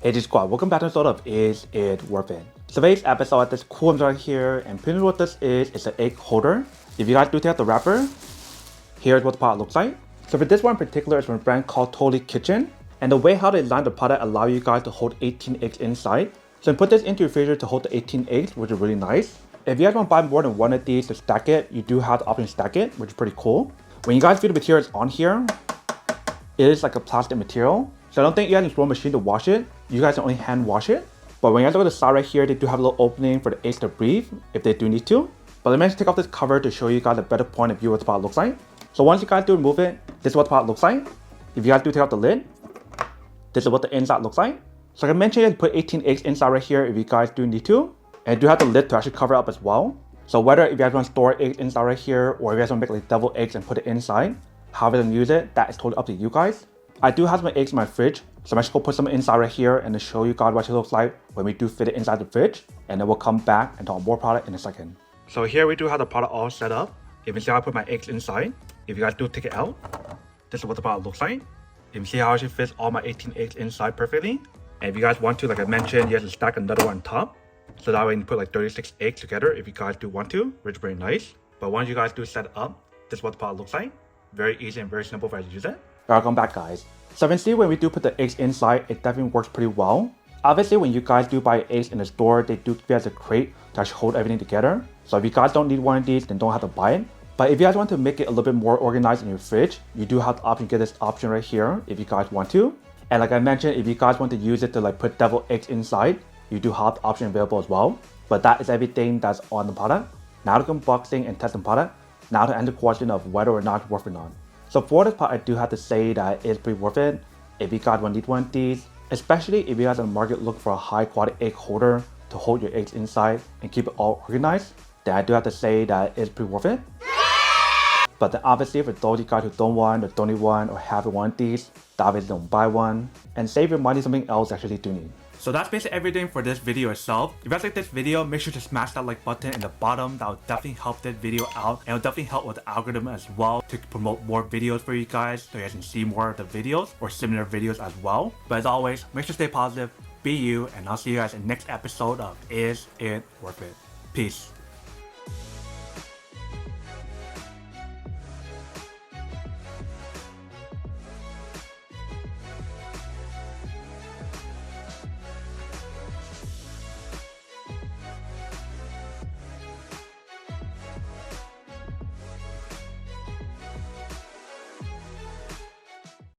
Hey G Squad, welcome back to episode of Is It Worth It? So today's episode, I have this cool right here, and pretty much what this is an egg holder. If you guys do take out the wrapper, here's what the product looks like. So for this one in particular, it's from a brand called Totally Kitchen. And the way how they designed the product allow you guys to hold 18 eggs inside. So you put this into your freezer to hold the 18 eggs, which is really nice. If you guys want to buy more than one of these to stack it, you do have the option to stack it, which is pretty cool. When you guys view the materials on here, it is like a plastic material. So I don't think you guys need a machine to wash it. You guys can only hand wash it. But when you guys look at the side right here, they do have a little opening for the eggs to breathe if they do need to. But let me just take off this cover to show you guys a better point of view of what the product looks like. So once you guys do remove it, this is what the product looks like. If you guys do take out the lid, this is what the inside looks like. So like I mentioned, you can put 18 eggs inside right here if you guys do need to. And you do have the lid to actually cover up as well. So whether if you guys want to store eggs inside right here, or if you guys want to make like devil eggs and put it inside, however you use it, that is totally up to you guys. I do have some eggs in my fridge, so I'm just gonna put some inside right here and to show you guys what it looks like when we do fit it inside the fridge, and then we'll come back and talk more product in a second. So here we do have the product all set up. If you see how I put my eggs inside, if you guys do take it out, this is what the product looks like. If you see how it fits all my 18 eggs inside perfectly, and if you guys want to, like I mentioned, you guys can stack another one on top, so that way you can put like 36 eggs together if you guys do want to, which is very nice. But once you guys do set it up, this is what the product looks like. Very easy and very simple for you to use it. Welcome back, guys. So you can see when we do put the eggs inside, it definitely works pretty well. Obviously, when you guys do buy eggs in the store, they do give you guys a crate to actually hold everything together. So if you guys don't need one of these, then don't have to buy it. But if you guys want to make it a little bit more organized in your fridge, you do have the option to get this option right here if you guys want to. And like I mentioned, if you guys want to use it to like put devil eggs inside, you do have the option available as well. But that is everything that's on the product. Now to unboxing and testing product. Now to answer the question of whether or not it's worth it or not. So for this part, I do have to say that it's pretty worth it. If you guys want to need one of these, especially if you guys in the market look for a high quality egg holder to hold your eggs inside and keep it all organized, then I do have to say that it's pretty worth it. But then obviously for those of you guys who don't want or don't need one or haven't one of these, then obviously don't buy one and save your money something else you actually do need. So that's basically everything for this video itself. If you guys like this video, make sure to smash that like button in the bottom. That will definitely help this video out, and it will definitely help with the algorithm as well to promote more videos for you guys so you guys can see more of the videos or similar videos as well. But as always, make sure to stay positive, be you, and I'll see you guys in the next episode of Is It Worth It? Peace.